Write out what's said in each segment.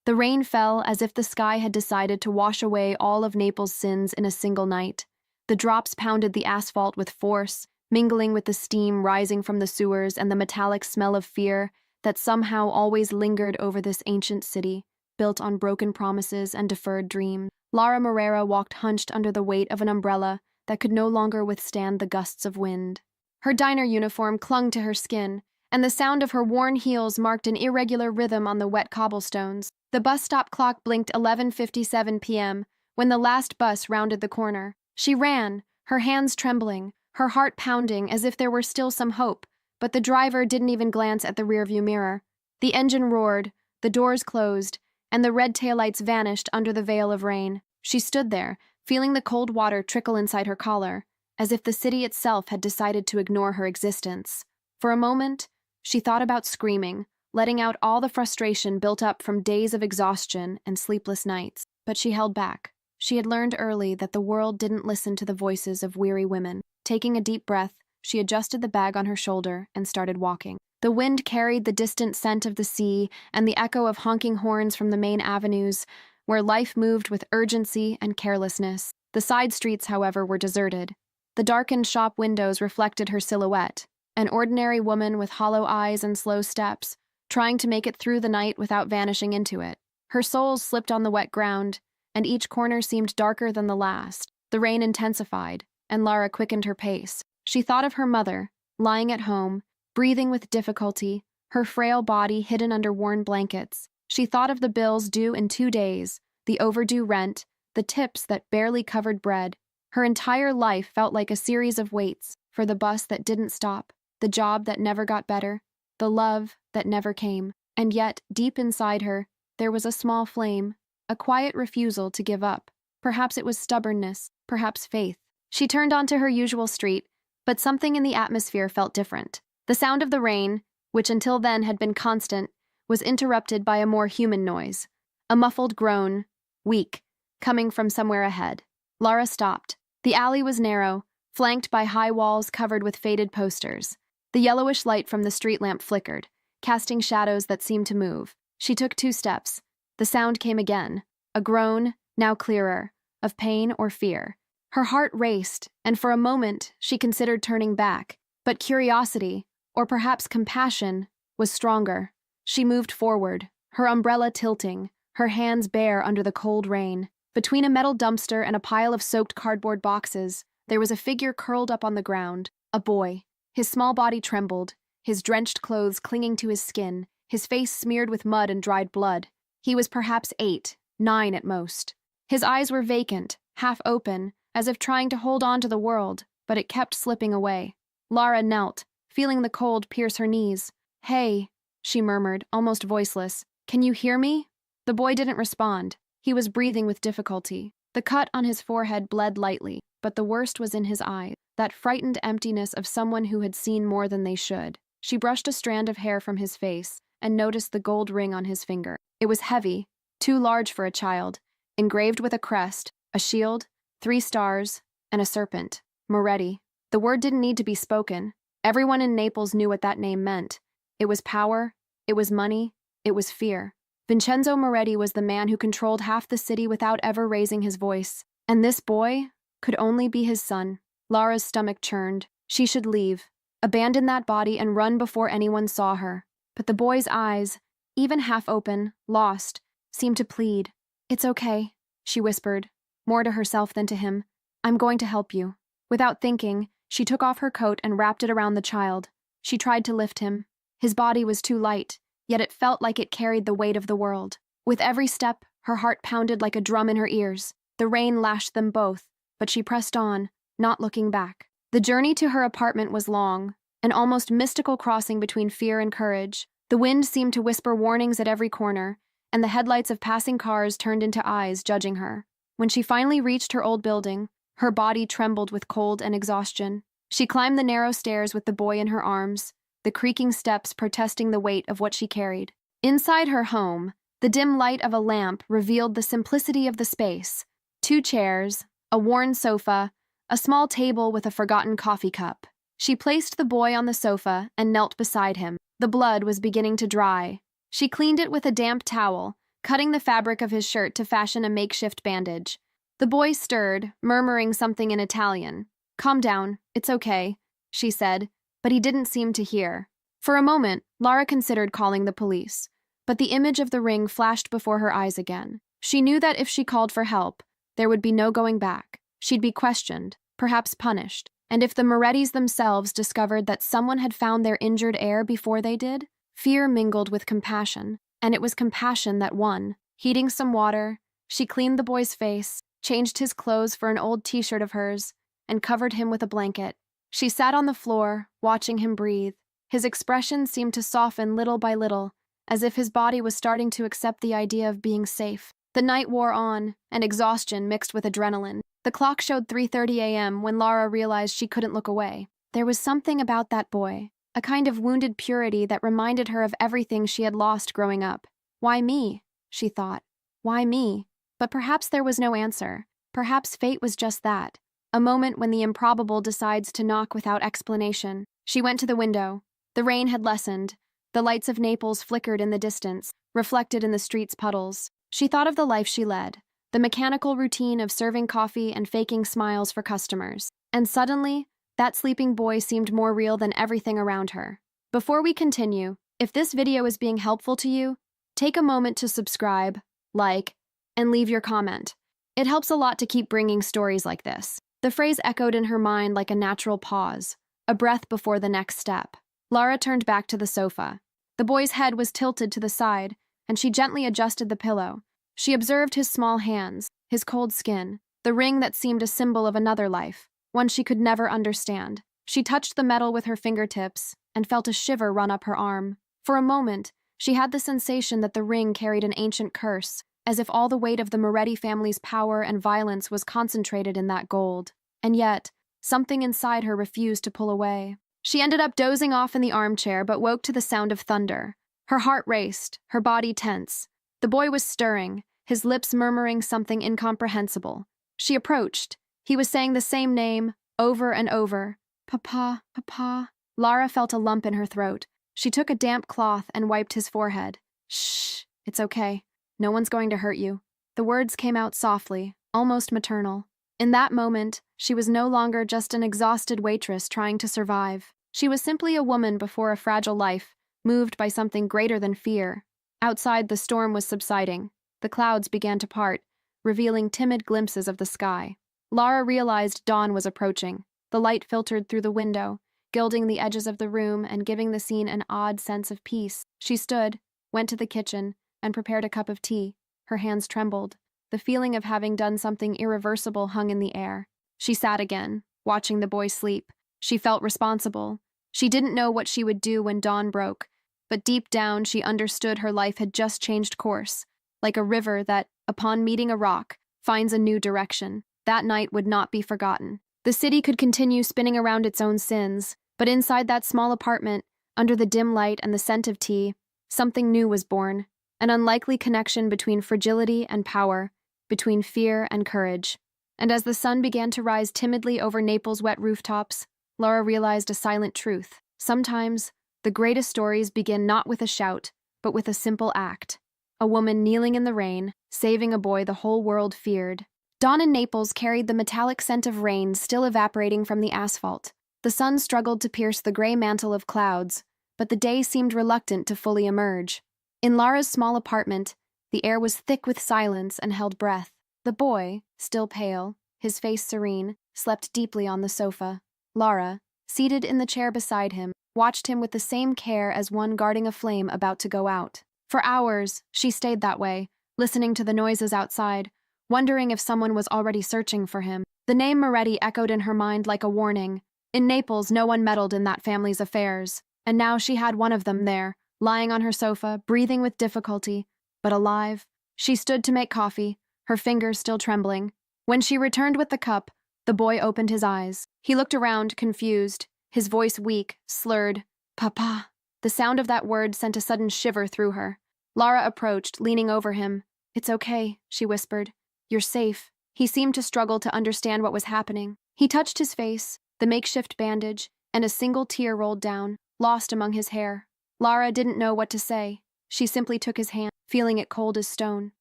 The rain fell as if the sky had decided to wash away all of Naples' sins in a single night. The drops pounded the asphalt with force, mingling with the steam rising from the sewers and the metallic smell of fear that somehow always lingered over this ancient city, built on broken promises and deferred dreams. Lara Moreira walked hunched under the weight of an umbrella that could no longer withstand the gusts of wind. Her diner uniform clung to her skin, and the sound of her worn heels marked an irregular rhythm on the wet cobblestones. The bus stop clock blinked 11:57 p.m. when the last bus rounded the corner. She ran, her hands trembling, her heart pounding as if there were still some hope, but the driver didn't even glance at the rearview mirror. The engine roared, the doors closed, and the red taillights vanished under the veil of rain. She stood there, feeling the cold water trickle inside her collar, as if the city itself had decided to ignore her existence. For a moment, she thought about screaming, letting out all the frustration built up from days of exhaustion and sleepless nights. But she held back. She had learned early that the world didn't listen to the voices of weary women. Taking a deep breath, she adjusted the bag on her shoulder and started walking. The wind carried the distant scent of the sea and the echo of honking horns from the main avenues, where life moved with urgency and carelessness. The side streets, however, were deserted. The darkened shop windows reflected her silhouette, an ordinary woman with hollow eyes and slow steps, trying to make it through the night without vanishing into it. Her soles slipped on the wet ground, and each corner seemed darker than the last. The rain intensified, and Lara quickened her pace. She thought of her mother, lying at home, breathing with difficulty, her frail body hidden under worn blankets. She thought of the bills due in 2 days, the overdue rent, the tips that barely covered bread. Her entire life felt like a series of waits for the bus that didn't stop, the job that never got better, the love that never came. And yet, deep inside her, there was a small flame, a quiet refusal to give up. Perhaps it was stubbornness, perhaps faith. She turned onto her usual street, but something in the atmosphere felt different. The sound of the rain, which until then had been constant, was interrupted by a more human noise, a muffled groan, weak, coming from somewhere ahead. Lara stopped. The alley was narrow, flanked by high walls covered with faded posters. The yellowish light from the street lamp flickered, casting shadows that seemed to move. She took 2 steps. The sound came again, a groan, now clearer, of pain or fear. Her heart raced, and for a moment she considered turning back, but curiosity, or perhaps compassion, was stronger. She moved forward, her umbrella tilting, her hands bare under the cold rain. Between a metal dumpster and a pile of soaked cardboard boxes, there was a figure curled up on the ground, a boy. His small body trembled, his drenched clothes clinging to his skin, his face smeared with mud and dried blood. He was perhaps 8, 9 at most. His eyes were vacant, half open, as if trying to hold on to the world, but it kept slipping away. Lara knelt, feeling the cold pierce her knees. "Hey," she murmured, almost voiceless. "Can you hear me?" The boy didn't respond. He was breathing with difficulty. The cut on his forehead bled lightly, but the worst was in his eyes, that frightened emptiness of someone who had seen more than they should. She brushed a strand of hair from his face and noticed the gold ring on his finger. It was heavy, too large for a child, engraved with a crest, a shield, 3 stars, and a serpent. Moretti. The word didn't need to be spoken. Everyone in Naples knew what that name meant. It was power, it was money, it was fear. Vincenzo Moretti was the man who controlled half the city without ever raising his voice. And this boy could only be his son. Lara's stomach churned. She should leave, abandon that body and run before anyone saw her. But the boy's eyes, even half open, lost, seemed to plead. "It's okay," she whispered, more to herself than to him. "I'm going to help you." Without thinking, she took off her coat and wrapped it around the child. She tried to lift him. His body was too light, yet it felt like it carried the weight of the world. With every step, her heart pounded like a drum in her ears. The rain lashed them both, but she pressed on, not looking back. The journey to her apartment was long, an almost mystical crossing between fear and courage. The wind seemed to whisper warnings at every corner, and the headlights of passing cars turned into eyes judging her. When she finally reached her old building, her body trembled with cold and exhaustion. She climbed the narrow stairs with the boy in her arms, the creaking steps protesting the weight of what she carried. Inside her home, the dim light of a lamp revealed the simplicity of the space. 2 chairs, a worn sofa, a small table with a forgotten coffee cup. She placed the boy on the sofa and knelt beside him. The blood was beginning to dry. She cleaned it with a damp towel, cutting the fabric of his shirt to fashion a makeshift bandage. The boy stirred, murmuring something in Italian. "Calm down, it's okay," she said, but he didn't seem to hear. For a moment, Lara considered calling the police, but the image of the ring flashed before her eyes again. She knew that if she called for help, there would be no going back. She'd be questioned, perhaps punished. And if the Morettis themselves discovered that someone had found their injured heir before they did, fear mingled with compassion, and it was compassion that won. Heating some water, she cleaned the boy's face, changed his clothes for an old t-shirt of hers, and covered him with a blanket. She sat on the floor, watching him breathe. His expression seemed to soften little by little, as if his body was starting to accept the idea of being safe. The night wore on, and exhaustion mixed with adrenaline. The clock showed 3:30 a.m. when Lara realized she couldn't look away. There was something about that boy, a kind of wounded purity that reminded her of everything she had lost growing up. Why me? She thought. Why me? But perhaps there was no answer. Perhaps fate was just that. A moment when the improbable decides to knock without explanation. She went to the window. The rain had lessened. The lights of Naples flickered in the distance, reflected in the street's puddles. She thought of the life she led, the mechanical routine of serving coffee and faking smiles for customers. And suddenly, that sleeping boy seemed more real than everything around her. Before we continue, if this video is being helpful to you, take a moment to subscribe, like, and leave your comment. It helps a lot to keep bringing stories like this. The phrase echoed in her mind like a natural pause, a breath before the next step. Lara turned back to the sofa. The boy's head was tilted to the side, and she gently adjusted the pillow. She observed his small hands, his cold skin, the ring that seemed a symbol of another life, one she could never understand. She touched the metal with her fingertips and felt a shiver run up her arm. For a moment, she had the sensation that the ring carried an ancient curse, as if all the weight of the Moretti family's power and violence was concentrated in that gold. And yet, something inside her refused to pull away. She ended up dozing off in the armchair but woke to the sound of thunder. Her heart raced, her body tense. The boy was stirring, his lips murmuring something incomprehensible. She approached. He was saying the same name, over and over. "Papa, Papa." Lara felt a lump in her throat. She took a damp cloth and wiped his forehead. "Shh, it's okay. No one's going to hurt you." The words came out softly, almost maternal. In that moment, she was no longer just an exhausted waitress trying to survive. She was simply a woman before a fragile life, moved by something greater than fear. Outside, the storm was subsiding. The clouds began to part, revealing timid glimpses of the sky. Lara realized dawn was approaching. The light filtered through the window, gilding the edges of the room and giving the scene an odd sense of peace. She stood, went to the kitchen, and prepared a cup of tea. Her hands trembled. The feeling of having done something irreversible hung in the air. She sat again, watching the boy sleep. She felt responsible. She didn't know what she would do when dawn broke, but deep down she understood her life had just changed course, like a river that, upon meeting a rock, finds a new direction. That night would not be forgotten. The city could continue spinning around its own sins, but inside that small apartment, under the dim light and the scent of tea, something new was born, an unlikely connection between fragility and power, between fear and courage. And as the sun began to rise timidly over Naples' wet rooftops, Lara realized a silent truth. Sometimes, the greatest stories begin not with a shout, but with a simple act. A woman kneeling in the rain, saving a boy the whole world feared. Dawn in Naples carried the metallic scent of rain still evaporating from the asphalt. The sun struggled to pierce the gray mantle of clouds, but the day seemed reluctant to fully emerge. In Lara's small apartment, the air was thick with silence and held breath. The boy, still pale, his face serene, slept deeply on the sofa. Lara, seated in the chair beside him, watched him with the same care as one guarding a flame about to go out. For hours, she stayed that way, listening to the noises outside, wondering if someone was already searching for him. The name Moretti echoed in her mind like a warning. In Naples, no one meddled in that family's affairs, and now she had one of them there, lying on her sofa, breathing with difficulty, but alive. She stood to make coffee, her fingers still trembling. When she returned with the cup, the boy opened his eyes. He looked around, confused, his voice weak, slurred. "Papa." The sound of that word sent a sudden shiver through her. Lara approached, leaning over him. "It's okay," she whispered. "You're safe." He seemed to struggle to understand what was happening. He touched his face, the makeshift bandage, and a single tear rolled down, lost among his hair. Lara didn't know what to say. She simply took his hand, feeling it cold as stone.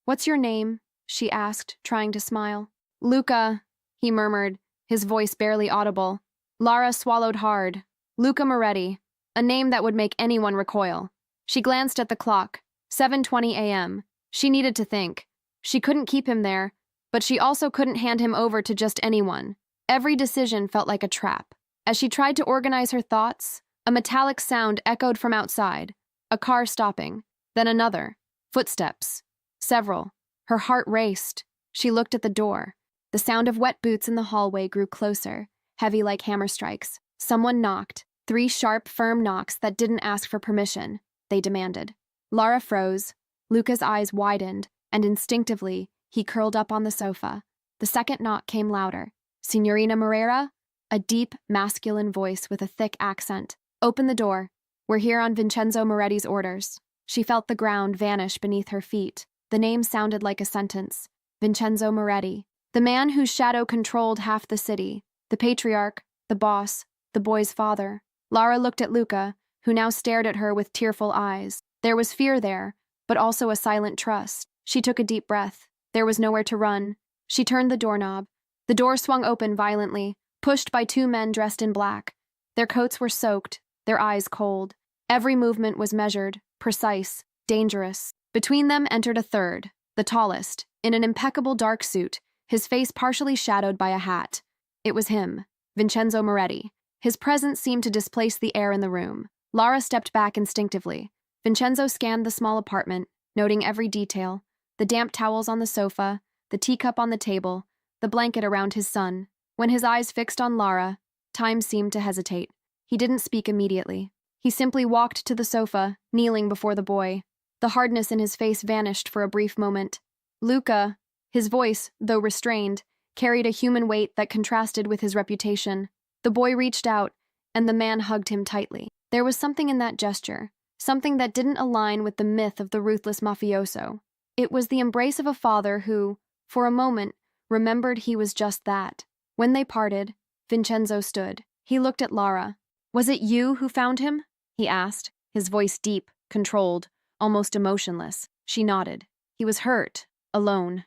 "What's your name?" she asked, trying to smile. "Luca," he murmured, his voice barely audible. Lara swallowed hard. Luca Moretti, a name that would make anyone recoil. She glanced at the clock. 7:20 a.m. She needed to think. She couldn't keep him there, but she also couldn't hand him over to just anyone. Every decision felt like a trap. As she tried to organize her thoughts, a metallic sound echoed from outside. A car stopping, then another. Footsteps. Several. Her heart raced. She looked at the door. The sound of wet boots in the hallway grew closer, heavy like hammer strikes. Someone knocked. 3 sharp, firm knocks that didn't ask for permission. They demanded. Lara froze. Luca's eyes widened, and instinctively, he curled up on the sofa. The second knock came louder. "Signorina Moreira?" A deep, masculine voice with a thick accent. "Open the door. We're here on Vincenzo Moretti's orders." She felt the ground vanish beneath her feet. The name sounded like a sentence. Vincenzo Moretti. The man whose shadow controlled half the city. The patriarch, the boss, the boy's father. Lara looked at Luca, who now stared at her with tearful eyes. There was fear there, but also a silent trust. She took a deep breath. There was nowhere to run. She turned the doorknob. The door swung open violently, pushed by 2 men dressed in black. Their coats were soaked, their eyes cold. Every movement was measured, precise, dangerous. Between them entered a third, the tallest, in an impeccable dark suit, his face partially shadowed by a hat. It was him, Vincenzo Moretti. His presence seemed to displace the air in the room. Lara stepped back instinctively. Vincenzo scanned the small apartment, noting every detail: the damp towels on the sofa, the teacup on the table, the blanket around his son. When his eyes fixed on Lara, time seemed to hesitate. He didn't speak immediately. He simply walked to the sofa, kneeling before the boy. The hardness in his face vanished for a brief moment. "Luca," his voice, though restrained, carried a human weight that contrasted with his reputation. The boy reached out, and the man hugged him tightly. There was something in that gesture, something that didn't align with the myth of the ruthless mafioso. It was the embrace of a father who, for a moment, remembered he was just that. When they parted, Vincenzo stood. He looked at Lara. "Was it you who found him?" he asked, his voice deep, controlled, almost emotionless. She nodded. "He was hurt, alone.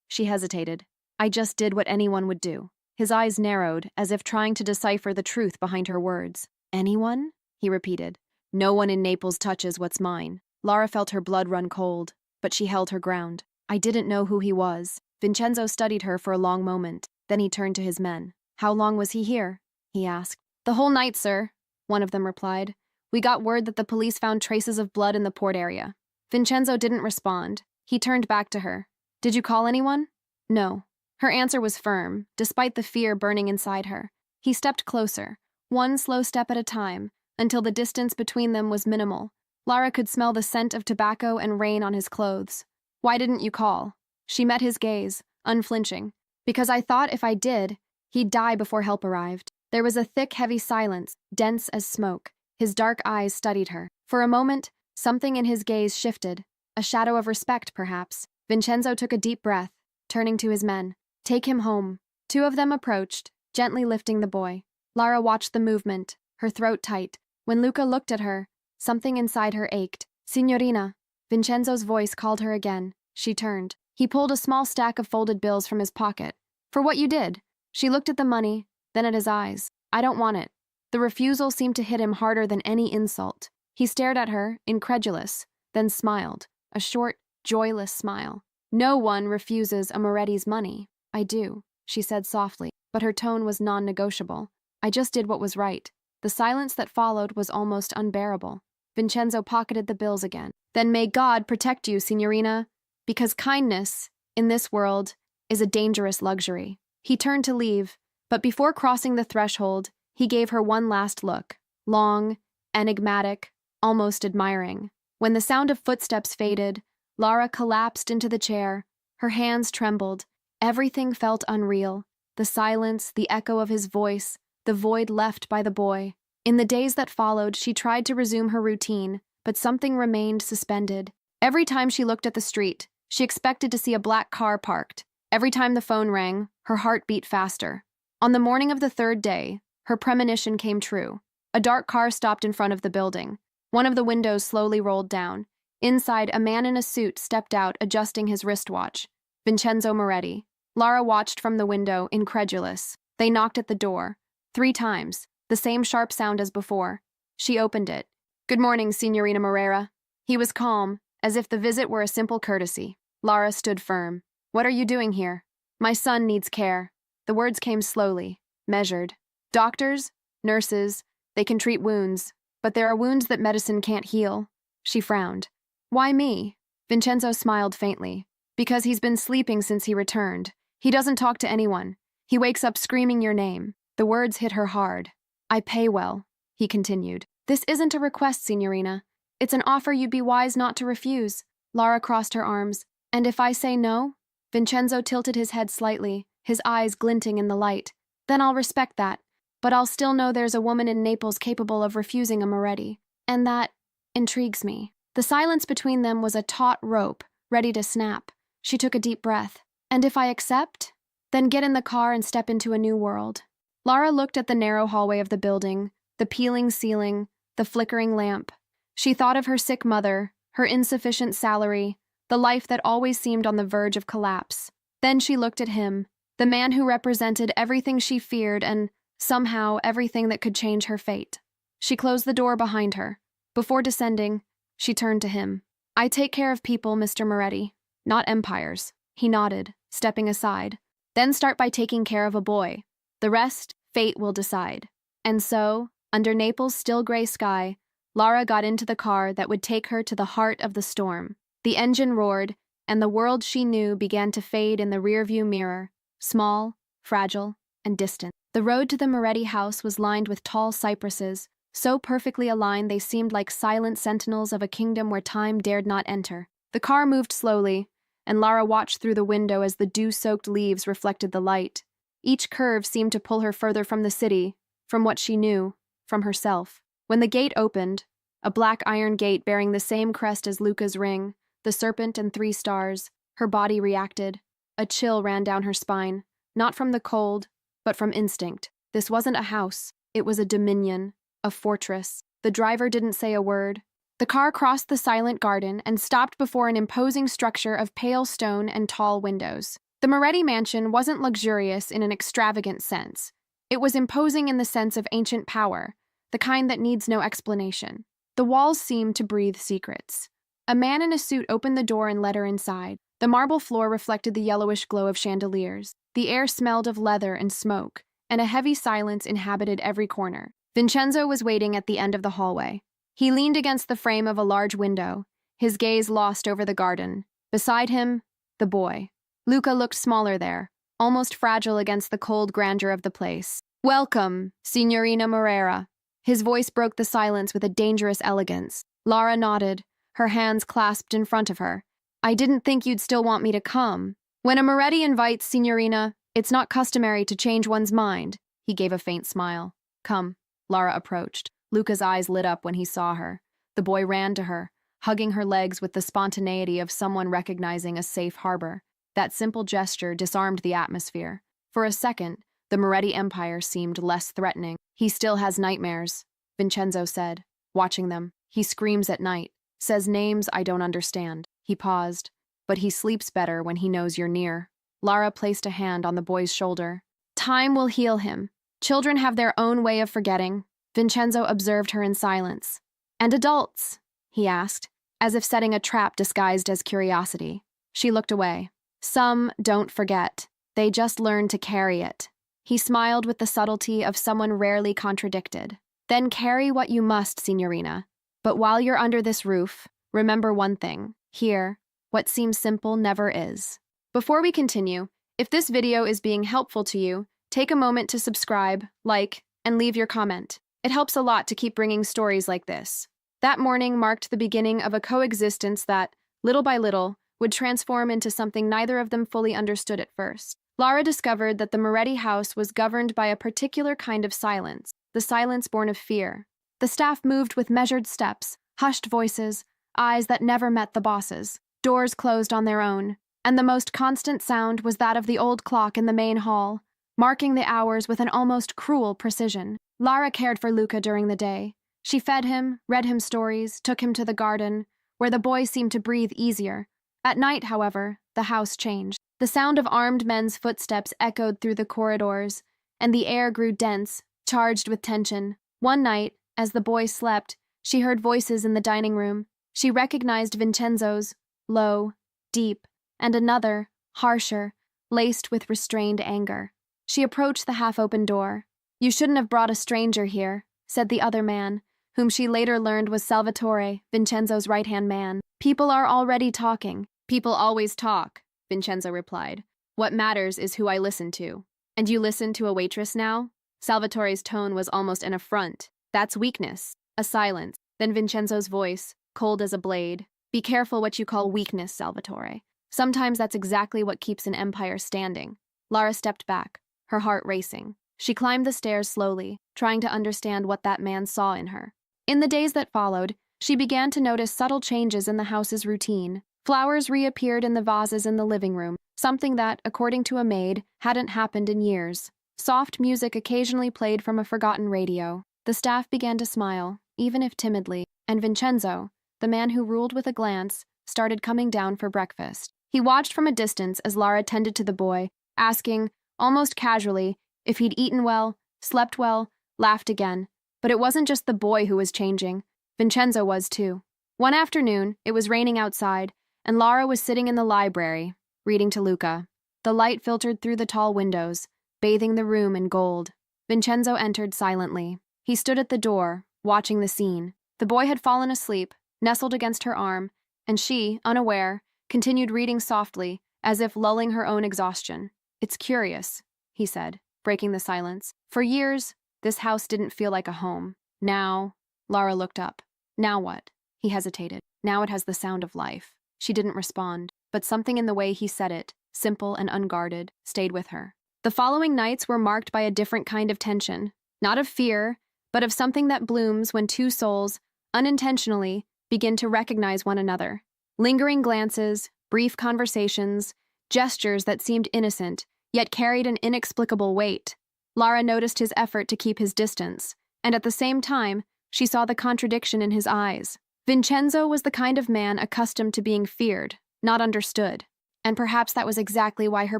She hesitated. "I just did what anyone would do." His eyes narrowed, as if trying to decipher the truth behind her words. "Anyone?" he repeated. "No one in Naples touches what's mine." Lara felt her blood run cold, but she held her ground. "I didn't know who he was." Vincenzo studied her for a long moment. Then he turned to his men. "How long was he here?" he asked. "The whole night, sir," one of them replied. "We got word that the police found traces of blood in the port area." Vincenzo didn't respond. He turned back to her. "Did you call anyone?" "No." Her answer was firm, despite the fear burning inside her. He stepped closer, one slow step at a time, until the distance between them was minimal. Lara could smell the scent of tobacco and rain on his clothes. "Why didn't you call?" She met his gaze, unflinching. "Because I thought if I did, he'd die before help arrived." There was a thick, heavy silence, dense as smoke. His dark eyes studied her. For a moment, something in his gaze shifted. A shadow of respect, perhaps. Vincenzo took a deep breath, turning to his men. "Take him home." 2 of them approached, gently lifting the boy. Lara watched the movement, her throat tight. When Luca looked at her, something inside her ached. "Signorina." Vincenzo's voice called her again. She turned. He pulled a small stack of folded bills from his pocket. "For what you did." She looked at the money, then at his eyes. "I don't want it." The refusal seemed to hit him harder than any insult. He stared at her, incredulous, then smiled. A short, joyless smile. "No one refuses a Moretti's money." "I do," she said softly, but her tone was non-negotiable. "I just did what was right." The silence that followed was almost unbearable. Vincenzo pocketed the bills again. "Then may God protect you, Signorina, because kindness, in this world, is a dangerous luxury." He turned to leave, but before crossing the threshold, he gave her one last look, long, enigmatic, almost admiring. When the sound of footsteps faded, Lara collapsed into the chair. Her hands trembled. Everything felt unreal. The silence, the echo of his voice, the void left by the boy. In the days that followed, she tried to resume her routine, but something remained suspended. Every time she looked at the street, she expected to see a black car parked. Every time the phone rang, her heart beat faster. On the morning of the 3rd day, her premonition came true. A dark car stopped in front of the building. One of the windows slowly rolled down. Inside, a man in a suit stepped out, adjusting his wristwatch. Vincenzo Moretti. Lara watched from the window, incredulous. They knocked at the door. 3 times, the same sharp sound as before. She opened it. "Good morning, Signorina Moreira." He was calm, as if the visit were a simple courtesy. Lara stood firm. "What are you doing here?" "My son needs care." The words came slowly, measured. "Doctors, nurses, they can treat wounds, but there are wounds that medicine can't heal." She frowned. "Why me?" Vincenzo smiled faintly. "Because he's been sleeping since he returned. He doesn't talk to anyone. He wakes up screaming your name." The words hit her hard. "I pay well," he continued. "This isn't a request, Signorina. It's an offer you'd be wise not to refuse." Lara crossed her arms. "And if I say no?" Vincenzo tilted his head slightly, his eyes glinting in the light. "Then I'll respect that. But I'll still know there's a woman in Naples capable of refusing a Moretti. And that intrigues me." The silence between them was a taut rope, ready to snap. She took a deep breath. "And if I accept? Then get in the car and step into a new world." Lara looked at the narrow hallway of the building, the peeling ceiling, the flickering lamp. She thought of her sick mother, her insufficient salary, the life that always seemed on the verge of collapse. Then she looked at him, the man who represented everything she feared and, somehow, everything that could change her fate. She closed the door behind her. Before descending, she turned to him. "I take care of people, Mr. Moretti, not empires." He nodded, stepping aside. "Then start by taking care of a boy. The rest, fate will decide." And so, under Naples' still gray sky, Lara got into the car that would take her to the heart of the storm. The engine roared, and the world she knew began to fade in the rearview mirror, small, fragile, and distant. The road to the Moretti house was lined with tall cypresses, so perfectly aligned they seemed like silent sentinels of a kingdom where time dared not enter. The car moved slowly, and Lara watched through the window as the dew-soaked leaves reflected the light. Each curve seemed to pull her further from the city, from what she knew, from herself. When the gate opened, a black iron gate bearing the same crest as Luca's ring, the serpent and 3 stars, her body reacted. A chill ran down her spine, not from the cold, but from instinct. This wasn't a house. It was a dominion, a fortress. The driver didn't say a word. The car crossed the silent garden and stopped before an imposing structure of pale stone and tall windows. The Moretti mansion wasn't luxurious in an extravagant sense. It was imposing in the sense of ancient power, the kind that needs no explanation. The walls seemed to breathe secrets. A man in a suit opened the door and led her inside. The marble floor reflected the yellowish glow of chandeliers. The air smelled of leather and smoke, and a heavy silence inhabited every corner. Vincenzo was waiting at the end of the hallway. He leaned against the frame of a large window, his gaze lost over the garden. Beside him, the boy. Luca looked smaller there, almost fragile against the cold grandeur of the place. "Welcome, Signorina Moreira." His voice broke the silence with a dangerous elegance. Lara nodded, her hands clasped in front of her. "I didn't think you'd still want me to come." "When a Moretti invites, Signorina, it's not customary to change one's mind." He gave a faint smile. "Come." Lara approached. Luca's eyes lit up when he saw her. The boy ran to her, hugging her legs with the spontaneity of someone recognizing a safe harbor. That simple gesture disarmed the atmosphere. For a second, the Moretti Empire seemed less threatening. "He still has nightmares," Vincenzo said, watching them. "He screams at night, says names I don't understand." He paused. "But he sleeps better when he knows you're near." Lara placed a hand on the boy's shoulder. "Time will heal him. Children have their own way of forgetting." Vincenzo observed her in silence. "And adults?" he asked, as if setting a trap disguised as curiosity. She looked away. "Some don't forget. They just learn to carry it." He smiled with the subtlety of someone rarely contradicted. "Then carry what you must, Signorina. But while you're under this roof, remember one thing. Here, what seems simple never is." Before we continue, if this video is being helpful to you, take a moment to subscribe, like, and leave your comment. It helps a lot to keep bringing stories like this. That morning marked the beginning of a coexistence that, little by little, would transform into something neither of them fully understood at first. Lara discovered that the Moretti house was governed by a particular kind of silence, the silence born of fear. The staff moved with measured steps, hushed voices, eyes that never met the boss's. Doors closed on their own, and the most constant sound was that of the old clock in the main hall, marking the hours with an almost cruel precision. Lara cared for Luca during the day. She fed him, read him stories, took him to the garden, where the boy seemed to breathe easier. At night, however, the house changed. The sound of armed men's footsteps echoed through the corridors, and the air grew dense, charged with tension. One night, as the boy slept, she heard voices in the dining room. She recognized Vincenzo's, low, deep, and another, harsher, laced with restrained anger. She approached the half-open door. "You shouldn't have brought a stranger here," said the other man, whom she later learned was Salvatore, Vincenzo's right-hand man. "People are already talking." "People always talk," Vincenzo replied. "What matters is who I listen to." "And you listen to a waitress now?" Salvatore's tone was almost an affront. "That's weakness." A silence. Then Vincenzo's voice, cold as a blade. "Be careful what you call weakness, Salvatore. Sometimes that's exactly what keeps an empire standing." Lara stepped back, her heart racing. She climbed the stairs slowly, trying to understand what that man saw in her. In the days that followed, she began to notice subtle changes in the house's routine. Flowers reappeared in the vases in the living room, something that, according to a maid, hadn't happened in years. Soft music occasionally played from a forgotten radio. The staff began to smile, even if timidly, and Vincenzo, the man who ruled with a glance, started coming down for breakfast. He watched from a distance as Lara tended to the boy, asking, almost casually, if he'd eaten well, slept well, laughed again. But it wasn't just the boy who was changing. Vincenzo was too. One afternoon, it was raining outside, and Lara was sitting in the library, reading to Luca. The light filtered through the tall windows, bathing the room in gold. Vincenzo entered silently. He stood at the door, watching the scene. The boy had fallen asleep, nestled against her arm, and she, unaware, continued reading softly, as if lulling her own exhaustion. "It's curious," he said, breaking the silence. "For years, this house didn't feel like a home. Now," Lara looked up. "Now what?" He hesitated. "Now it has the sound of life." She didn't respond, but something in the way he said it, simple and unguarded, stayed with her. The following nights were marked by a different kind of tension, not of fear, but of something that blooms when two souls, unintentionally, begin to recognize one another. Lingering glances, brief conversations, gestures that seemed innocent, yet carried an inexplicable weight. Lara noticed his effort to keep his distance, and at the same time, she saw the contradiction in his eyes. Vincenzo was the kind of man accustomed to being feared, not understood, and perhaps that was exactly why her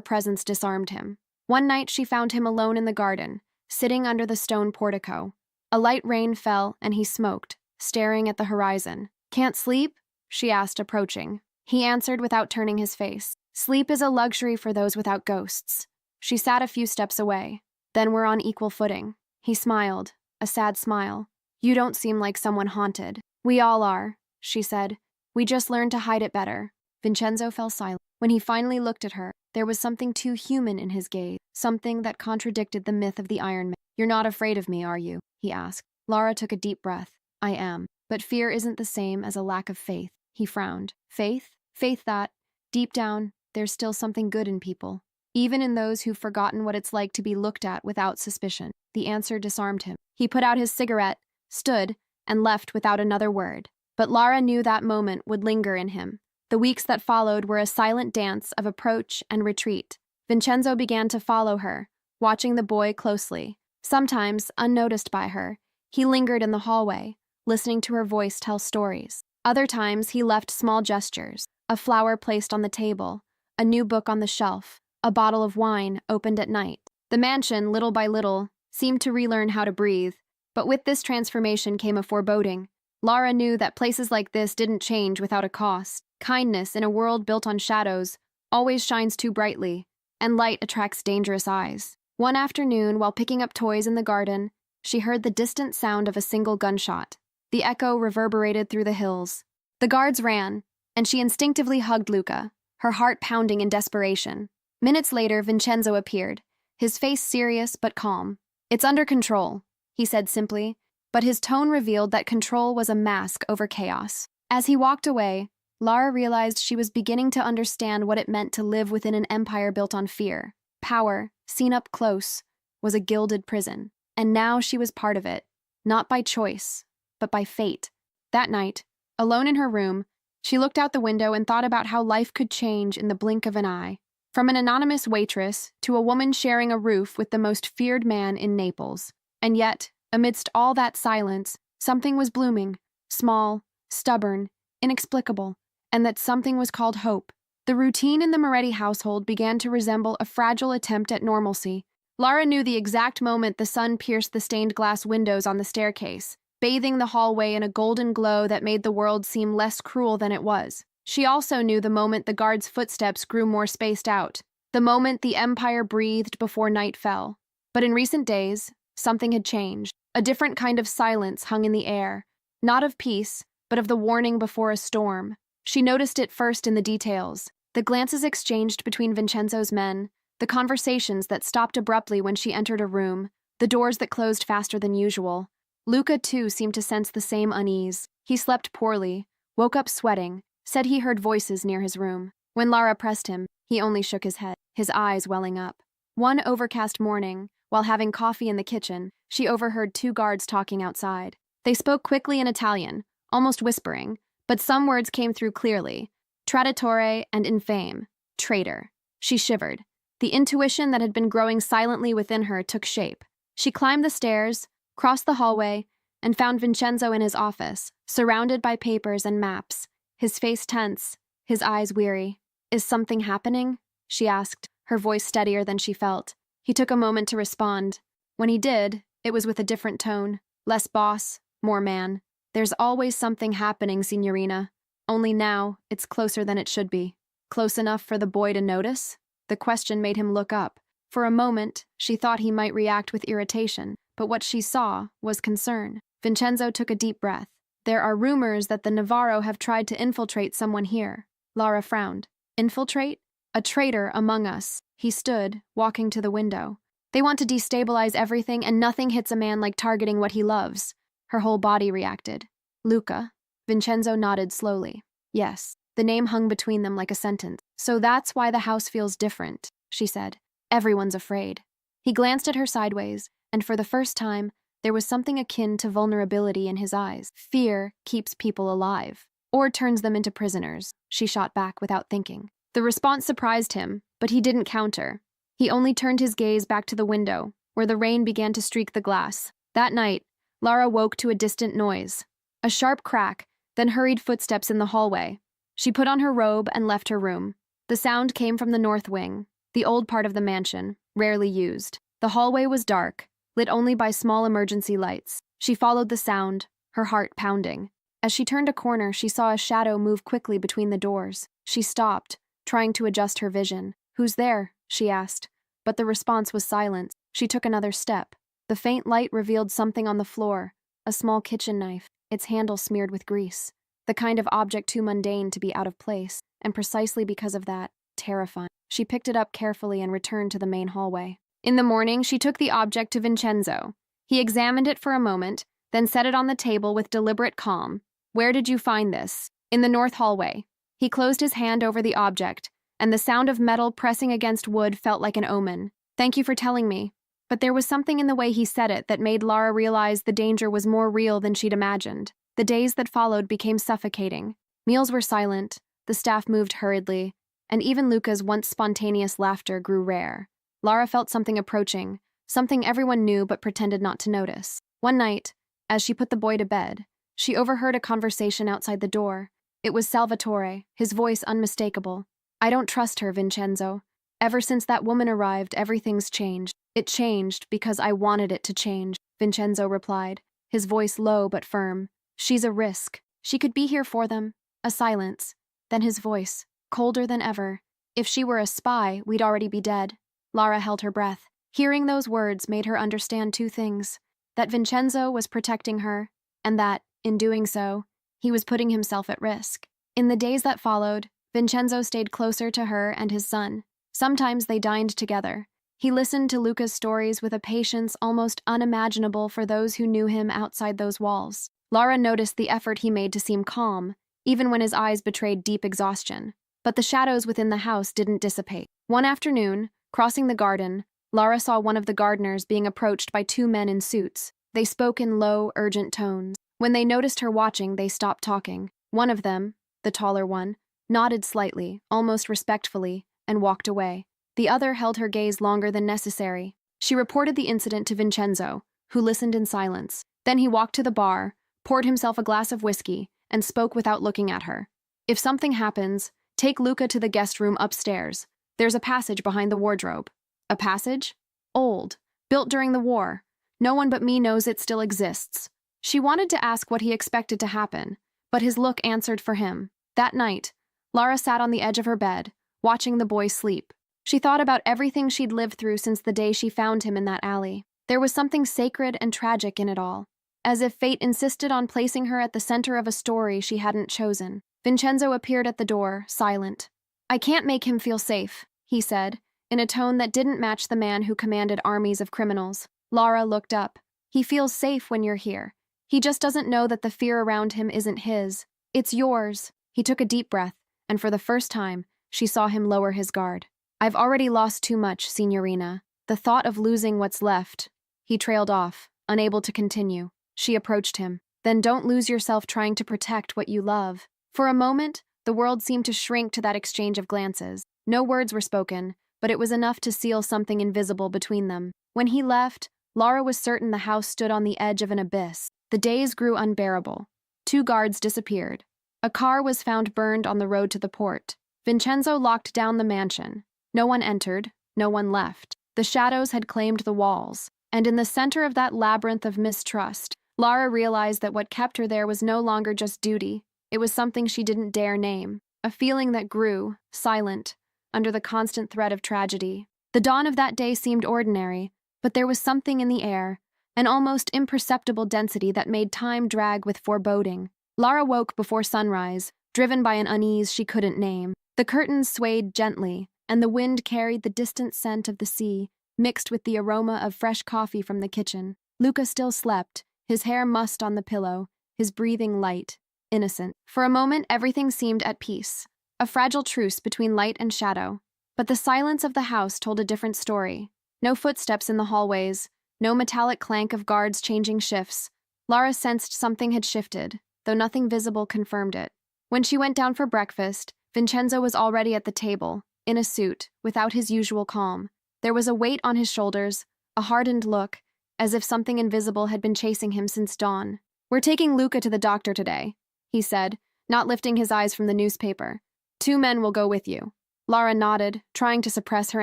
presence disarmed him. One night she found him alone in the garden, sitting under the stone portico. A light rain fell, and he smoked, staring at the horizon. "Can't sleep?" she asked, approaching. He answered without turning his face. "Sleep is a luxury for those without ghosts." She sat a few steps away. "Then we're on equal footing." He smiled, a sad smile. "You don't seem like someone haunted." "We all are," she said. "We just learned to hide it better." Vincenzo fell silent. When he finally looked at her, there was something too human in his gaze, something that contradicted the myth of the Iron Man. "You're not afraid of me, are you?" he asked. Lara took a deep breath. "I am. But fear isn't the same as a lack of faith." He frowned. "Faith? Faith that, deep down, there's still something good in people, even in those who've forgotten what it's like to be looked at without suspicion." The answer disarmed him. He put out his cigarette, stood, and left without another word. But Lara knew that moment would linger in him. The weeks that followed were a silent dance of approach and retreat. Vincenzo began to follow her, watching the boy closely. Sometimes, unnoticed by her, he lingered in the hallway, listening to her voice tell stories. Other times, he left small gestures: a flower placed on the table, a new book on the shelf, a bottle of wine opened at night. The mansion, little by little, seemed to relearn how to breathe, but with this transformation came a foreboding. Lara knew that places like this didn't change without a cost. Kindness, in a world built on shadows, always shines too brightly, and light attracts dangerous eyes. One afternoon, while picking up toys in the garden, she heard the distant sound of a single gunshot. The echo reverberated through the hills. The guards ran, and she instinctively hugged Luca, her heart pounding in desperation. Minutes later, Vincenzo appeared, his face serious but calm. "It's under control," he said simply, but his tone revealed that control was a mask over chaos. As he walked away, Lara realized she was beginning to understand what it meant to live within an empire built on fear. Power, seen up close, was a gilded prison, and now she was part of it, not by choice, but by fate. That night, alone in her room, she looked out the window and thought about how life could change in the blink of an eye. From an anonymous waitress to a woman sharing a roof with the most feared man in Naples. And yet, amidst all that silence, Something was blooming, small, stubborn, inexplicable, and that something was called hope. The routine in the Moretti household began to resemble a fragile attempt at normalcy. Lara knew the exact moment the sun pierced the stained glass windows on the staircase, bathing the hallway in a golden glow that made the world seem less cruel than it was. She also knew the moment the guard's footsteps grew more spaced out, the moment the Empire breathed before night fell. But in recent days, something had changed. A different kind of silence hung in the air, not of peace, but of the warning before a storm. She noticed it first in the details, the glances exchanged between Vincenzo's men, the conversations that stopped abruptly when she entered a room, the doors that closed faster than usual. Luca, too, seemed to sense the same unease. He slept poorly, woke up sweating, said he heard voices near his room. When Lara pressed him, he only shook his head, his eyes welling up. One overcast morning, while having coffee in the kitchen, she overheard two guards talking outside. They spoke quickly in Italian, almost whispering, but some words came through clearly. Traditore and infame. Traitor. She shivered. The intuition that had been growing silently within her took shape. She climbed the stairs, crossed the hallway, and found Vincenzo in his office, surrounded by papers and maps, his face tense, his eyes weary. "Is something happening?" she asked, her voice steadier than she felt. He took a moment to respond. When he did, it was with a different tone. Less boss, more man. "There's always something happening, signorina. Only now, it's closer than it should be." Close enough for the boy to notice? The question made him look up. For a moment, she thought he might react with irritation, but what she saw was concern. Vincenzo took a deep breath. "There are rumors that the Navarro have tried to infiltrate someone here." Lara frowned. "Infiltrate? A traitor among us." He stood, walking to the window. "They want to destabilize everything, and nothing hits a man like targeting what he loves." Her whole body reacted. "Luca?" Vincenzo nodded slowly. "Yes." The name hung between them like a sentence. "So that's why the house feels different," she said. "Everyone's afraid." He glanced at her sideways, and for the first time, there was something akin to vulnerability in his eyes. "Fear keeps people alive, or turns them into prisoners," she shot back without thinking. The response surprised him, but he didn't counter. He only turned his gaze back to the window, where the rain began to streak the glass. That night, Lara woke to a distant noise. A sharp crack, then hurried footsteps in the hallway. She put on her robe and left her room. The sound came from the north wing, the old part of the mansion, rarely used. The hallway was dark, lit only by small emergency lights. She followed the sound, her heart pounding. As she turned a corner, she saw a shadow move quickly between the doors. She stopped, trying to adjust her vision. "Who's there?" she asked, but the response was silence. She took another step. The faint light revealed something on the floor, a small kitchen knife, its handle smeared with grease. The kind of object too mundane to be out of place, and precisely because of that, terrifying. She picked it up carefully and returned to the main hallway. In the morning, she took the object to Vincenzo. He examined it for a moment, then set it on the table with deliberate calm. "Where did you find this?" "In the north hallway." He closed his hand over the object, and the sound of metal pressing against wood felt like an omen. "Thank you for telling me." But there was something in the way he said it that made Lara realize the danger was more real than she'd imagined. The days that followed became suffocating. Meals were silent, the staff moved hurriedly, and even Luca's once spontaneous laughter grew rare. Lara felt something approaching, something everyone knew but pretended not to notice. One night, as she put the boy to bed, she overheard a conversation outside the door. It was Salvatore, his voice unmistakable. "I don't trust her, Vincenzo. Ever since that woman arrived, everything's changed." "It changed because I wanted it to change," Vincenzo replied, his voice low but firm. "She's a risk. She could be here for them." A silence. Then his voice, colder than ever. "If she were a spy, we'd already be dead." Lara held her breath. Hearing those words made her understand two things: that Vincenzo was protecting her, and that, in doing so, he was putting himself at risk. In the days that followed, Vincenzo stayed closer to her and his son. Sometimes they dined together. He listened to Luca's stories with a patience almost unimaginable for those who knew him outside those walls. Lara noticed the effort he made to seem calm, even when his eyes betrayed deep exhaustion. But the shadows within the house didn't dissipate. One afternoon, crossing the garden, Lara saw one of the gardeners being approached by two men in suits. They spoke in low, urgent tones. When they noticed her watching, they stopped talking. One of them, the taller one, nodded slightly, almost respectfully, and walked away. The other held her gaze longer than necessary. She reported the incident to Vincenzo, who listened in silence. Then he walked to the bar, poured himself a glass of whiskey, and spoke without looking at her. If something happens, take Luca to the guest room upstairs. There's a passage behind the wardrobe. A passage? Old. Built during the war. No one but me knows it still exists. She wanted to ask what he expected to happen, but his look answered for him. That night, Lara sat on the edge of her bed, watching the boy sleep. She thought about everything she'd lived through since the day she found him in that alley. There was something sacred and tragic in it all, as if fate insisted on placing her at the center of a story she hadn't chosen. Vincenzo appeared at the door, silent. "I can't make him feel safe," he said, in a tone that didn't match the man who commanded armies of criminals. Lara looked up. "He feels safe when you're here. He just doesn't know that the fear around him isn't his. It's yours." He took a deep breath, and for the first time, she saw him lower his guard. "I've already lost too much, Signorina. The thought of losing what's left." He trailed off, unable to continue. She approached him. "Then don't lose yourself trying to protect what you love." For a moment, the world seemed to shrink to that exchange of glances. No words were spoken, but it was enough to seal something invisible between them. When he left, Lara was certain the house stood on the edge of an abyss. The days grew unbearable. 2 guards disappeared. A car was found burned on the road to the port. Vincenzo locked down the mansion. No one entered, no one left. The shadows had claimed the walls, and in the center of that labyrinth of mistrust, Lara realized that what kept her there was no longer just duty. It was something she didn't dare name, a feeling that grew, silent, under the constant threat of tragedy. The dawn of that day seemed ordinary, but there was something in the air, an almost imperceptible density that made time drag with foreboding. Lara woke before sunrise, driven by an unease she couldn't name. The curtains swayed gently, and the wind carried the distant scent of the sea, mixed with the aroma of fresh coffee from the kitchen. Luca still slept, his hair mussed on the pillow, his breathing light, innocent. For a moment, everything seemed at peace, a fragile truce between light and shadow. But the silence of the house told a different story. No footsteps in the hallways, no metallic clank of guards changing shifts. Lara sensed something had shifted, though nothing visible confirmed it. When she went down for breakfast, Vincenzo was already at the table, in a suit, without his usual calm. There was a weight on his shoulders, a hardened look, as if something invisible had been chasing him since dawn. "We're taking Luca to the doctor today," he said, not lifting his eyes from the newspaper. "2 men will go with you." Lara nodded, trying to suppress her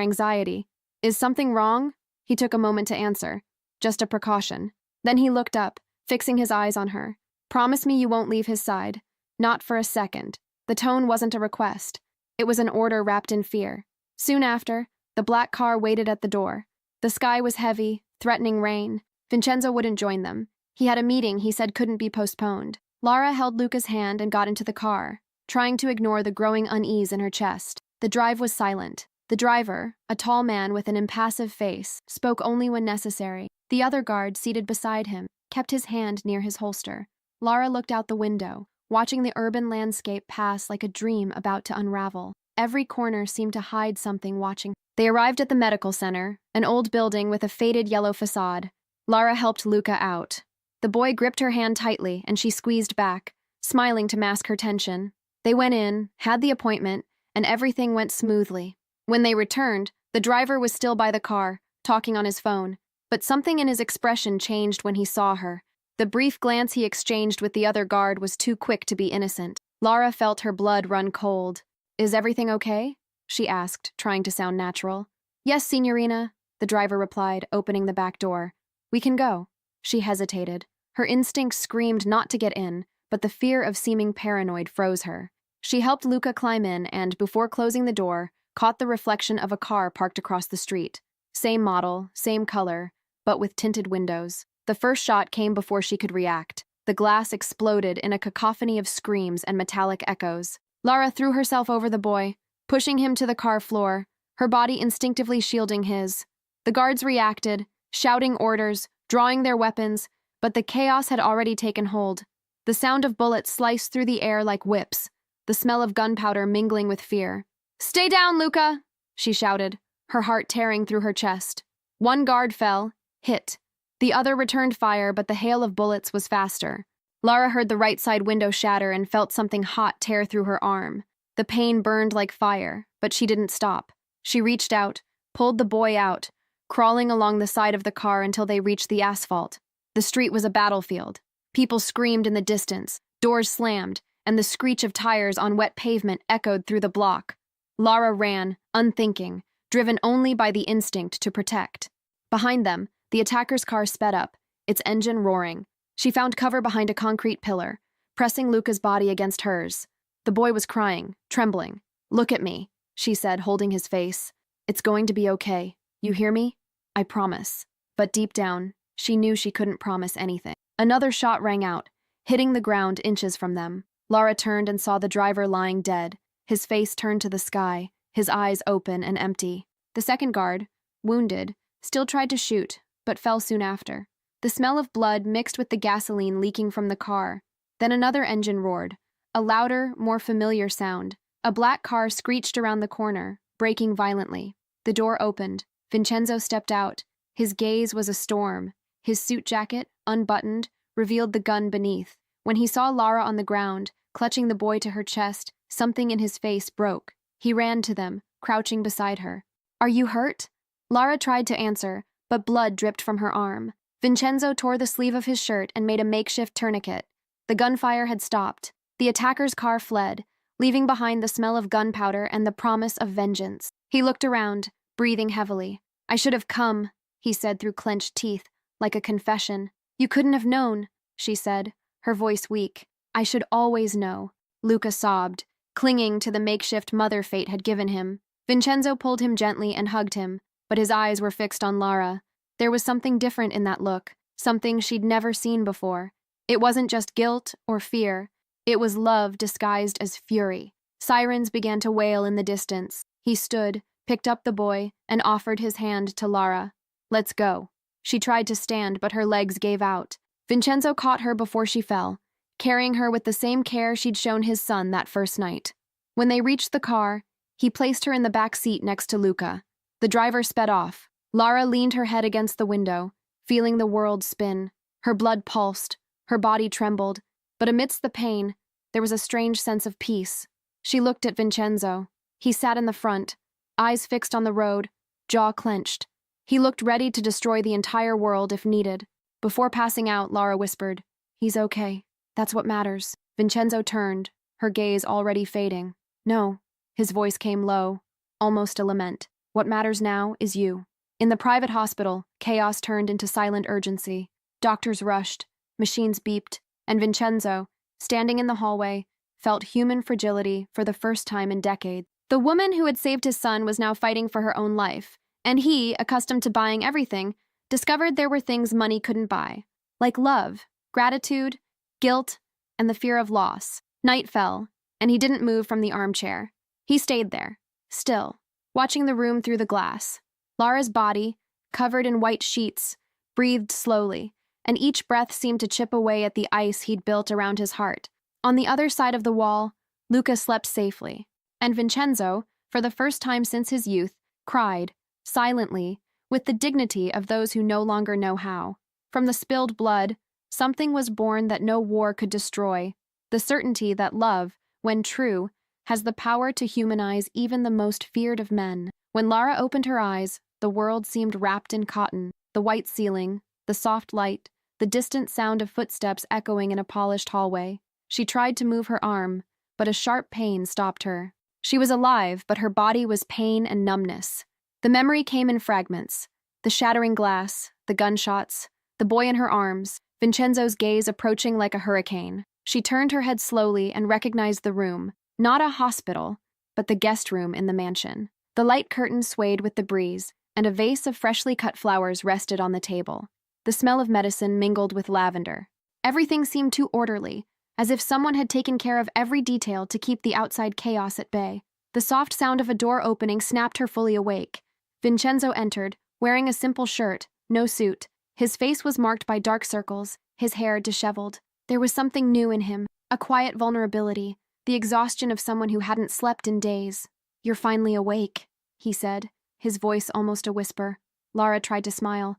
anxiety. "Is something wrong?" He took a moment to answer. "Just a precaution." Then he looked up, fixing his eyes on her. "Promise me you won't leave his side. Not for a second." The tone wasn't a request. It was an order wrapped in fear. Soon after, the black car waited at the door. The sky was heavy, threatening rain. Vincenzo wouldn't join them. He had a meeting he said couldn't be postponed. Lara held Luca's hand and got into the car, trying to ignore the growing unease in her chest. The drive was silent. The driver, a tall man with an impassive face, spoke only when necessary. The other guard, seated beside him, kept his hand near his holster. Lara looked out the window, watching the urban landscape pass like a dream about to unravel. Every corner seemed to hide something watching. They arrived at the medical center, an old building with a faded yellow facade. Lara helped Luca out. The boy gripped her hand tightly, and she squeezed back, smiling to mask her tension. They went in, had the appointment, and everything went smoothly. When they returned, the driver was still by the car, talking on his phone, but something in his expression changed when he saw her. The brief glance he exchanged with the other guard was too quick to be innocent. Lara felt her blood run cold. "Is everything okay?" she asked, trying to sound natural. "Yes, Signorina," the driver replied, opening the back door. "We can go." She hesitated. Her instincts screamed not to get in, but the fear of seeming paranoid froze her. She helped Luca climb in and, before closing the door, caught the reflection of a car parked across the street. Same model, same color, but with tinted windows. The first shot came before she could react. The glass exploded in a cacophony of screams and metallic echoes. Lara threw herself over the boy, pushing him to the car floor, her body instinctively shielding his. The guards reacted, shouting orders, drawing their weapons, but the chaos had already taken hold. The sound of bullets sliced through the air like whips, the smell of gunpowder mingling with fear. "Stay down, Luca!" she shouted, her heart tearing through her chest. One guard fell, hit. The other returned fire, but the hail of bullets was faster. Lara heard the right side window shatter and felt something hot tear through her arm. The pain burned like fire, but she didn't stop. She reached out, pulled the boy out, crawling along the side of the car until they reached the asphalt. The street was a battlefield. People screamed in the distance, doors slammed, and the screech of tires on wet pavement echoed through the block. Lara ran, unthinking, driven only by the instinct to protect. Behind them, the attacker's car sped up, its engine roaring. She found cover behind a concrete pillar, pressing Luca's body against hers. The boy was crying, trembling. "Look at me," she said, holding his face. "It's going to be okay. You hear me? I promise." But deep down, she knew she couldn't promise anything. Another shot rang out, hitting the ground inches from them. Lara turned and saw the driver lying dead, his face turned to the sky, his eyes open and empty. The second guard, wounded, still tried to shoot, but fell soon after. The smell of blood mixed with the gasoline leaking from the car. Then another engine roared, a louder, more familiar sound. A black car screeched around the corner, braking violently. The door opened. Vincenzo stepped out. His gaze was a storm. His suit jacket, unbuttoned, revealed the gun beneath. When he saw Lara on the ground, clutching the boy to her chest, something in his face broke. He ran to them, crouching beside her. "Are you hurt?" Lara tried to answer, but blood dripped from her arm. Vincenzo tore the sleeve of his shirt and made a makeshift tourniquet. The gunfire had stopped. The attacker's car fled, leaving behind the smell of gunpowder and the promise of vengeance. He looked around, breathing heavily. "I should have come," he said through clenched teeth, like a confession. "You couldn't have known," she said, her voice weak. "I should always know." Luca sobbed, clinging to the makeshift mother fate had given him. Vincenzo pulled him gently and hugged him, but his eyes were fixed on Lara. There was something different in that look, something she'd never seen before. It wasn't just guilt or fear. It was love disguised as fury. Sirens began to wail in the distance. He stood, picked up the boy, and offered his hand to Lara. "Let's go." She tried to stand, but her legs gave out. Vincenzo caught her before she fell, carrying her with the same care she'd shown his son that first night. When they reached the car, he placed her in the back seat next to Luca. The driver sped off. Lara leaned her head against the window, feeling the world spin. Her blood pulsed, her body trembled, but amidst the pain, there was a strange sense of peace. She looked at Vincenzo. He sat in the front, eyes fixed on the road, jaw clenched. He looked ready to destroy the entire world if needed. Before passing out, Lara whispered, "He's okay. That's what matters." Vincenzo turned, her gaze already fading. "No." His voice came low, almost a lament. "What matters now is you." In the private hospital, chaos turned into silent urgency. Doctors rushed, machines beeped, and Vincenzo, standing in the hallway, felt human fragility for the first time in decades. The woman who had saved his son was now fighting for her own life, and he, accustomed to buying everything, discovered there were things money couldn't buy, like love, gratitude, guilt, and the fear of loss. Night fell, and he didn't move from the armchair. He stayed there, still, watching the room through the glass. Lara's body, covered in white sheets, breathed slowly, and each breath seemed to chip away at the ice he'd built around his heart. On the other side of the wall, Luca slept safely, and Vincenzo, for the first time since his youth, cried, silently, with the dignity of those who no longer know how. From the spilled blood, something was born that no war could destroy, the certainty that love, when true, has the power to humanize even the most feared of men. When Lara opened her eyes, the world seemed wrapped in cotton, the white ceiling, the soft light, the distant sound of footsteps echoing in a polished hallway. She tried to move her arm, but a sharp pain stopped her. She was alive, but her body was pain and numbness. The memory came in fragments. The shattering glass, the gunshots, the boy in her arms, Vincenzo's gaze approaching like a hurricane. She turned her head slowly and recognized the room, not a hospital, but the guest room in the mansion. The light curtain swayed with the breeze, and a vase of freshly cut flowers rested on the table. The smell of medicine mingled with lavender. Everything seemed too orderly, as if someone had taken care of every detail to keep the outside chaos at bay. The soft sound of a door opening snapped her fully awake. Vincenzo entered, wearing a simple shirt, no suit. His face was marked by dark circles, his hair disheveled. There was something new in him, a quiet vulnerability, the exhaustion of someone who hadn't slept in days. "You're finally awake," he said, his voice almost a whisper. Lara tried to smile.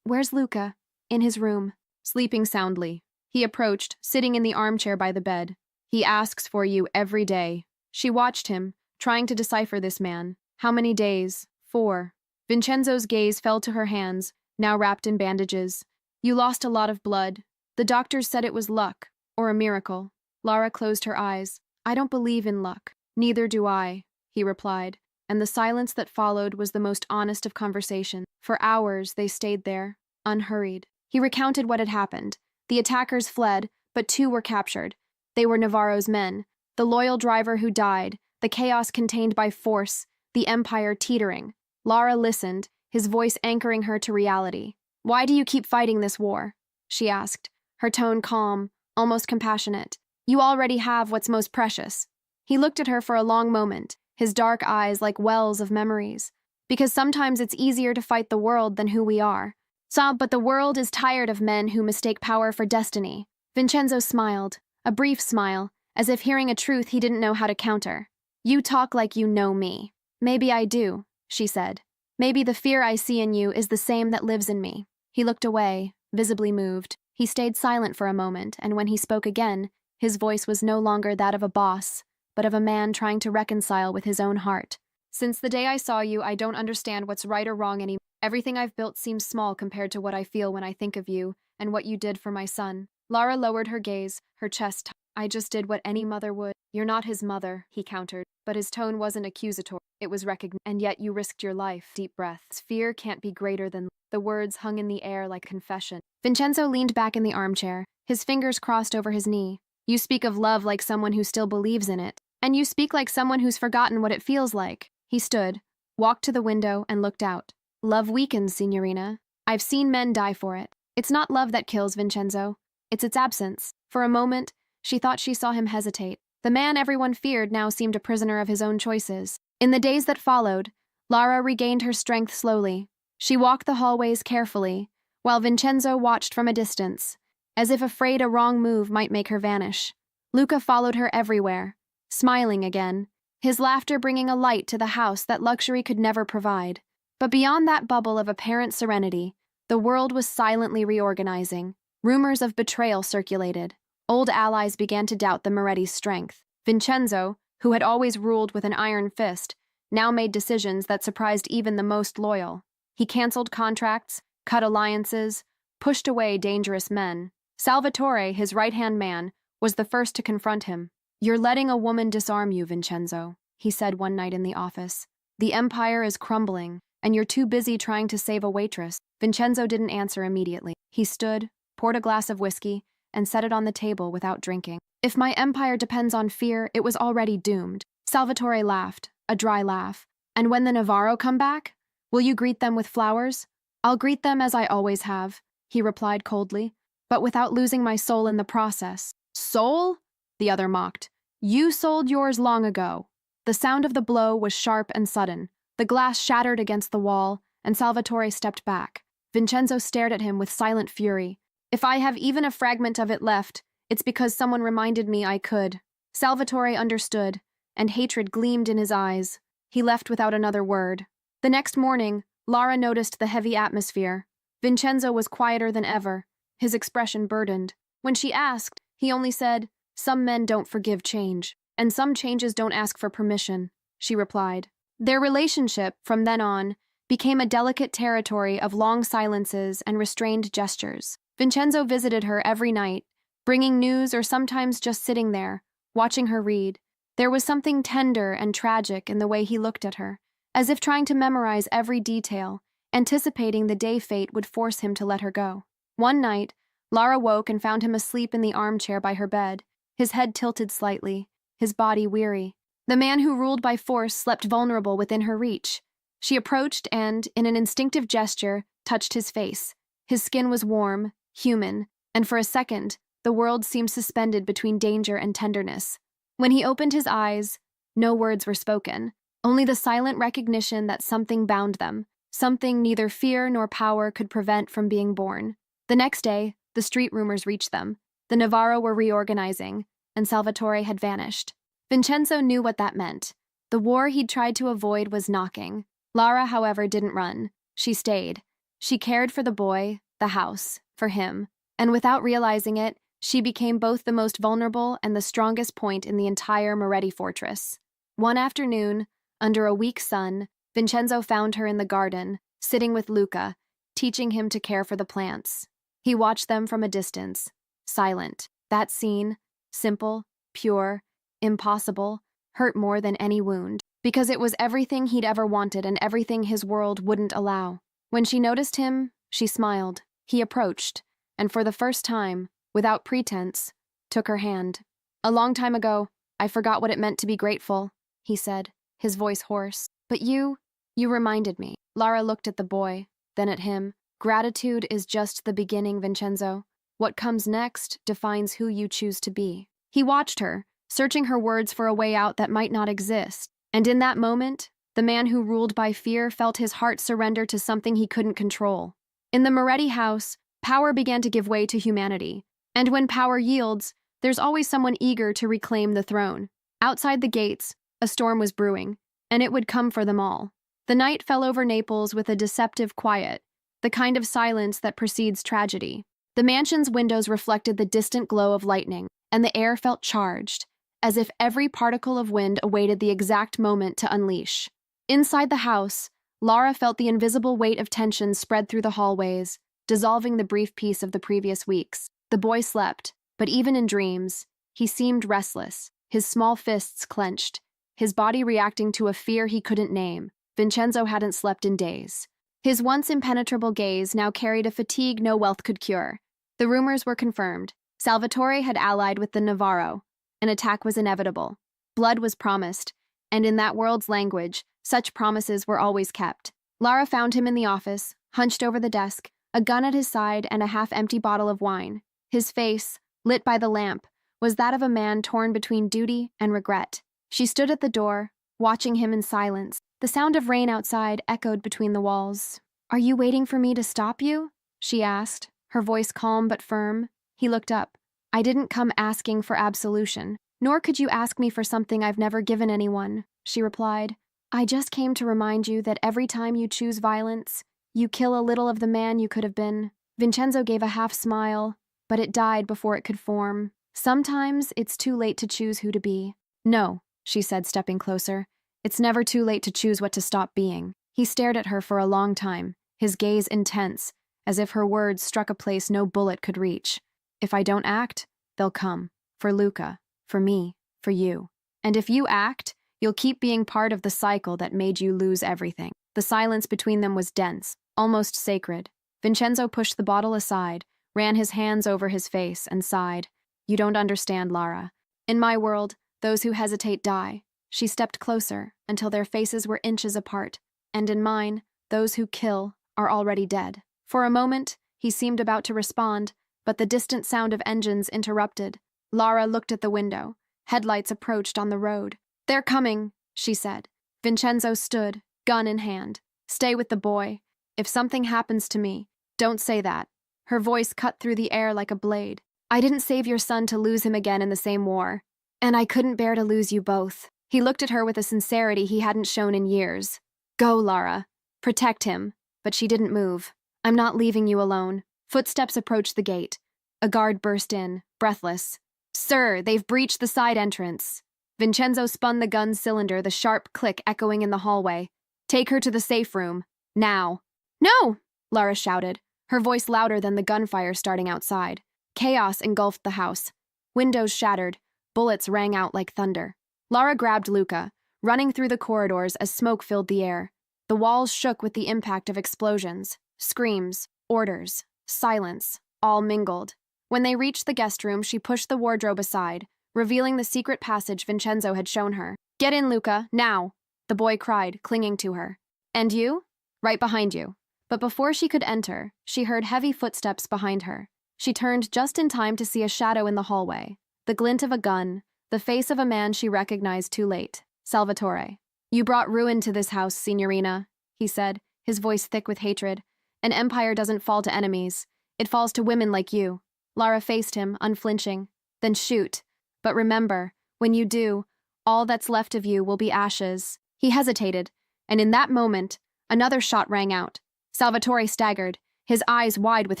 Where's Luca?" "In his room, sleeping soundly." He approached, sitting in the armchair by the bed. "He asks for you every day." She watched him, trying to decipher this man. "How many days?" "4." Vincenzo's gaze fell to her hands, now wrapped in bandages. "You lost a lot of blood. The doctors said it was luck, or a miracle. Lara closed her eyes. I don't believe in luck. Neither do I, he replied, and the silence that followed was the most honest of conversation. For hours they stayed there, unhurried. He recounted what had happened. The attackers fled, but 2 were captured. They were Navarro's men, the loyal driver who died, the chaos contained by force, the empire teetering. Lara listened, his voice anchoring her to reality. Why do you keep fighting this war? She asked, her tone calm, almost compassionate. You already have what's most precious. He looked at her for a long moment, his dark eyes like wells of memories. Because sometimes it's easier to fight the world than who we are. But the world is tired of men who mistake power for destiny. Vincenzo smiled, a brief smile, as if hearing a truth he didn't know how to counter. You talk like you know me. Maybe I do, she said. Maybe the fear I see in you is the same that lives in me. He looked away, visibly moved. He stayed silent for a moment, and when he spoke again, his voice was no longer that of a boss, but of a man trying to reconcile with his own heart. Since the day I saw you, I don't understand what's right or wrong anymore. Everything I've built seems small compared to what I feel when I think of you and what you did for my son. Lara lowered her gaze, her chest tight. I just did what any mother would. You're not his mother, he countered, but his tone wasn't accusatory. It was recognized. And yet you risked your life. Deep breaths. Fear can't be greater than... The words hung in the air like confession. Vincenzo leaned back in the armchair, his fingers crossed over his knee. You speak of love like someone who still believes in it, and you speak like someone who's forgotten what it feels like. He stood, walked to the window, and looked out. Love weakens, signorina. I've seen men die for it. It's not love that kills, Vincenzo. It's its absence. For a moment, she thought she saw him hesitate. The man everyone feared now seemed a prisoner of his own choices. In the days that followed, Lara regained her strength slowly. She walked the hallways carefully, while Vincenzo watched from a distance, as if afraid a wrong move might make her vanish. Luca followed her everywhere, smiling again, his laughter bringing a light to the house that luxury could never provide. But beyond that bubble of apparent serenity, the world was silently reorganizing. Rumors of betrayal circulated. Old allies began to doubt the Moretti's strength. Vincenzo, who had always ruled with an iron fist, now made decisions that surprised even the most loyal. He canceled contracts, cut alliances, pushed away dangerous men. Salvatore, his right-hand man, was the first to confront him. You're letting a woman disarm you, Vincenzo, he said one night in the office. The empire is crumbling, and you're too busy trying to save a waitress. Vincenzo didn't answer immediately. He stood, poured a glass of whiskey, and set it on the table without drinking. If my empire depends on fear, it was already doomed. Salvatore laughed, a dry laugh. And when the Navarro come back, will you greet them with flowers? I'll greet them as I always have, he replied coldly, but without losing my soul in the process. Soul? The other mocked. You sold yours long ago. The sound of the blow was sharp and sudden. The glass shattered against the wall, and Salvatore stepped back. Vincenzo stared at him with silent fury. If I have even a fragment of it left, it's because someone reminded me I could. Salvatore understood, and hatred gleamed in his eyes. He left without another word. The next morning, Lara noticed the heavy atmosphere. Vincenzo was quieter than ever, his expression burdened. When she asked, he only said, Some men don't forgive change, and some changes don't ask for permission, she replied. Their relationship, from then on, became a delicate territory of long silences and restrained gestures. Vincenzo visited her every night, bringing news or sometimes just sitting there, watching her read. There was something tender and tragic in the way he looked at her, as if trying to memorize every detail, anticipating the day fate would force him to let her go. One night, Lara woke and found him asleep in the armchair by her bed, his head tilted slightly, his body weary. The man who ruled by force slept vulnerable within her reach. She approached and, in an instinctive gesture, touched his face. His skin was warm, human, and for a second, the world seemed suspended between danger and tenderness. When he opened his eyes, no words were spoken, only the silent recognition that something bound them, something neither fear nor power could prevent from being born. The next day, the street rumors reached them. The Navarro were reorganizing, and Salvatore had vanished. Vincenzo knew what that meant. The war he'd tried to avoid was knocking. Lara, however, didn't run. She stayed. She cared for the boy, the house, for him, and without realizing it, she became both the most vulnerable and the strongest point in the entire Moretti fortress. One afternoon, under a weak sun, Vincenzo found her in the garden, sitting with Luca, teaching him to care for the plants. He watched them from a distance, silent. That scene, simple, pure, impossible, hurt more than any wound, because it was everything he'd ever wanted and everything his world wouldn't allow. When she noticed him, she smiled. He approached, and for the first time, without pretense, took her hand. "A long time ago, I forgot what it meant to be grateful," he said, his voice hoarse. "But you reminded me." Lara looked at the boy, then at him. "Gratitude is just the beginning, Vincenzo. What comes next defines who you choose to be." He watched her, searching her words for a way out that might not exist. And in that moment, the man who ruled by fear felt his heart surrender to something he couldn't control. In the Moretti house, power began to give way to humanity. And when power yields, there's always someone eager to reclaim the throne. Outside the gates, a storm was brewing, and it would come for them all. The night fell over Naples with a deceptive quiet, the kind of silence that precedes tragedy. The mansion's windows reflected the distant glow of lightning, and the air felt charged, as if every particle of wind awaited the exact moment to unleash. Inside the house, Lara felt the invisible weight of tension spread through the hallways, dissolving the brief peace of the previous weeks. The boy slept, but even in dreams, he seemed restless, his small fists clenched, his body reacting to a fear he couldn't name. Vincenzo hadn't slept in days. His once impenetrable gaze now carried a fatigue no wealth could cure. The rumors were confirmed. Salvatore had allied with the Navarro. An attack was inevitable. Blood was promised, and in that world's language, such promises were always kept. Lara found him in the office, hunched over the desk, a gun at his side and a half-empty bottle of wine. His face, lit by the lamp, was that of a man torn between duty and regret. She stood at the door, watching him in silence. The sound of rain outside echoed between the walls. "Are you waiting for me to stop you?" she asked, her voice calm but firm. He looked up. "I didn't come asking for absolution, nor could you ask me for something I've never given anyone," she replied. "I just came to remind you that every time you choose violence, you kill a little of the man you could have been." Vincenzo gave a half-smile, but it died before it could form. "Sometimes it's too late to choose who to be." "No," she said, stepping closer. "It's never too late to choose what to stop being." He stared at her for a long time, his gaze intense, as if her words struck a place no bullet could reach. "If I don't act, they'll come. For Luca, for me, for you. And if you act, you'll keep being part of the cycle that made you lose everything." The silence between them was dense, almost sacred. Vincenzo pushed the bottle aside, ran his hands over his face, and sighed. "You don't understand, Lara. In my world, those who hesitate die." She stepped closer until their faces were inches apart. "And in mine, those who kill are already dead." For a moment, he seemed about to respond, but the distant sound of engines interrupted. Lara looked at the window. Headlights approached on the road. "They're coming," she said. Vincenzo stood, gun in hand. "Stay with the boy. If something happens to me, don't say that." Her voice cut through the air like a blade. "I didn't save your son to lose him again in the same war. And I couldn't bear to lose you both." He looked at her with a sincerity he hadn't shown in years. "Go, Lara. Protect him." But she didn't move. "I'm not leaving you alone." Footsteps approached the gate. A guard burst in, breathless. "Sir, they've breached the side entrance." Vincenzo spun the gun's cylinder, the sharp click echoing in the hallway. "Take her to the safe room. Now." "No!" Lara shouted, her voice louder than the gunfire starting outside. Chaos engulfed the house. Windows shattered. Bullets rang out like thunder. Lara grabbed Luca, running through the corridors as smoke filled the air. The walls shook with the impact of explosions. Screams, orders, silence, all mingled. When they reached the guest room, she pushed the wardrobe aside, revealing the secret passage Vincenzo had shown her. "Get in, Luca, now!" the boy cried, clinging to her. "And you?" "Right behind you." But before she could enter, she heard heavy footsteps behind her. She turned just in time to see a shadow in the hallway, the glint of a gun, the face of a man she recognized too late. Salvatore. "You brought ruin to this house, Signorina," he said, his voice thick with hatred. "An empire doesn't fall to enemies. It falls to women like you." Lara faced him, unflinching. "Then shoot. But remember, when you do, all that's left of you will be ashes." He hesitated, and in that moment, another shot rang out. Salvatore staggered, his eyes wide with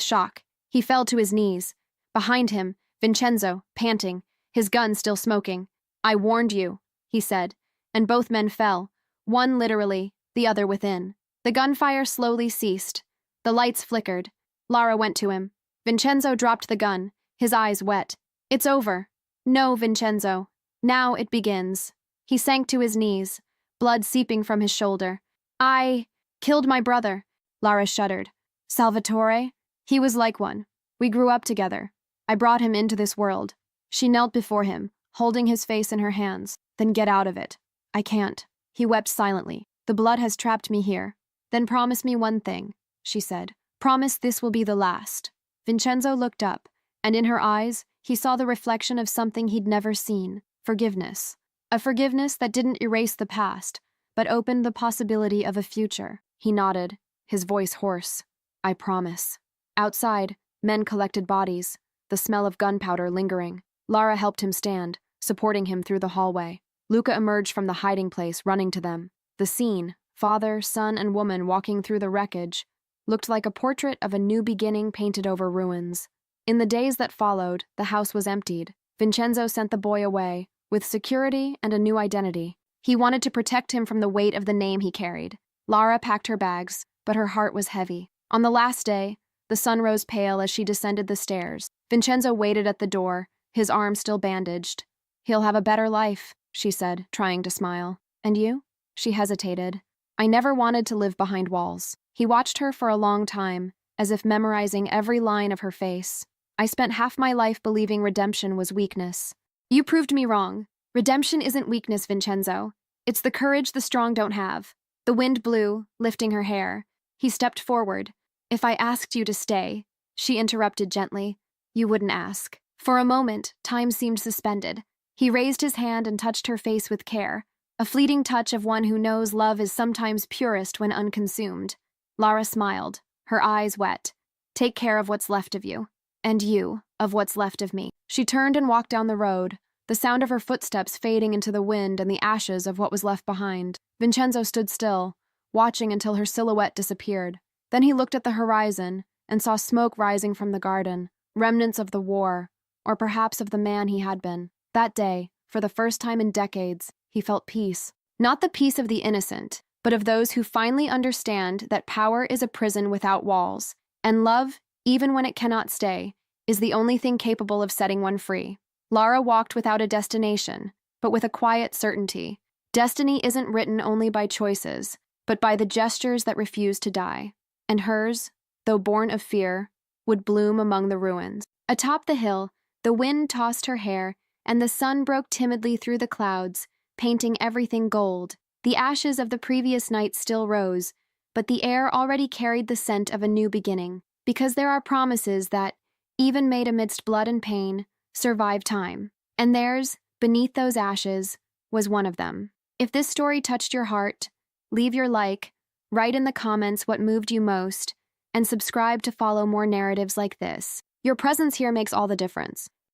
shock. He fell to his knees. Behind him, Vincenzo, panting, his gun still smoking. "I warned you," he said, and both men fell, one literally, the other within. The gunfire slowly ceased. The lights flickered. Lara went to him. Vincenzo dropped the gun, his eyes wet. It's over. No, Vincenzo. Now it begins. He sank to his knees, blood seeping from his shoulder. I killed my brother. Lara shuddered. Salvatore? He was like one. We grew up together. I brought him into this world. She knelt before him, holding his face in her hands. Then get out of it. I can't. He wept silently. The blood has trapped me here. Then promise me one thing, she said. Promise this will be the last. Vincenzo looked up, and in her eyes, he saw the reflection of something he'd never seen. Forgiveness. A forgiveness that didn't erase the past, but opened the possibility of a future. He nodded, his voice hoarse. I promise. Outside, men collected bodies, the smell of gunpowder lingering. Lara helped him stand, supporting him through the hallway. Luca emerged from the hiding place, running to them. The scene, father, son, and woman walking through the wreckage, looked like a portrait of a new beginning painted over ruins. In the days that followed, the house was emptied. Vincenzo sent the boy away, with security and a new identity. He wanted to protect him from the weight of the name he carried. Lara packed her bags, but her heart was heavy. On the last day, the sun rose pale as she descended the stairs. Vincenzo waited at the door, his arm still bandaged. He'll have a better life, she said, trying to smile. And you? She hesitated. I never wanted to live behind walls. He watched her for a long time, as if memorizing every line of her face. I spent half my life believing redemption was weakness. You proved me wrong. Redemption isn't weakness, Vincenzo. It's the courage the strong don't have. The wind blew, lifting her hair. He stepped forward. If I asked you to stay, she interrupted gently, you wouldn't ask. For a moment, time seemed suspended. He raised his hand and touched her face with care, a fleeting touch of one who knows love is sometimes purest when unconsumed. Lara smiled, her eyes wet. Take care of what's left of you. And you, of what's left of me. She turned and walked down the road, the sound of her footsteps fading into the wind and the ashes of what was left behind. Vincenzo stood still, watching until her silhouette disappeared. Then he looked at the horizon and saw smoke rising from the garden, remnants of the war, or perhaps of the man he had been. That day, for the first time in decades, he felt peace. Not the peace of the innocent, but of those who finally understand that power is a prison without walls, and love, even when it cannot stay, is the only thing capable of setting one free. Lara walked without a destination, but with a quiet certainty. Destiny isn't written only by choices, but by the gestures that refuse to die. And hers, though born of fear, would bloom among the ruins. Atop the hill, the wind tossed her hair, and the sun broke timidly through the clouds, painting everything gold. The ashes of the previous night still rose, but the air already carried the scent of a new beginning, because there are promises that, even made amidst blood and pain, survive time. And theirs, beneath those ashes, was one of them. If this story touched your heart, leave your like, write in the comments what moved you most, and subscribe to follow more narratives like this. Your presence here makes all the difference.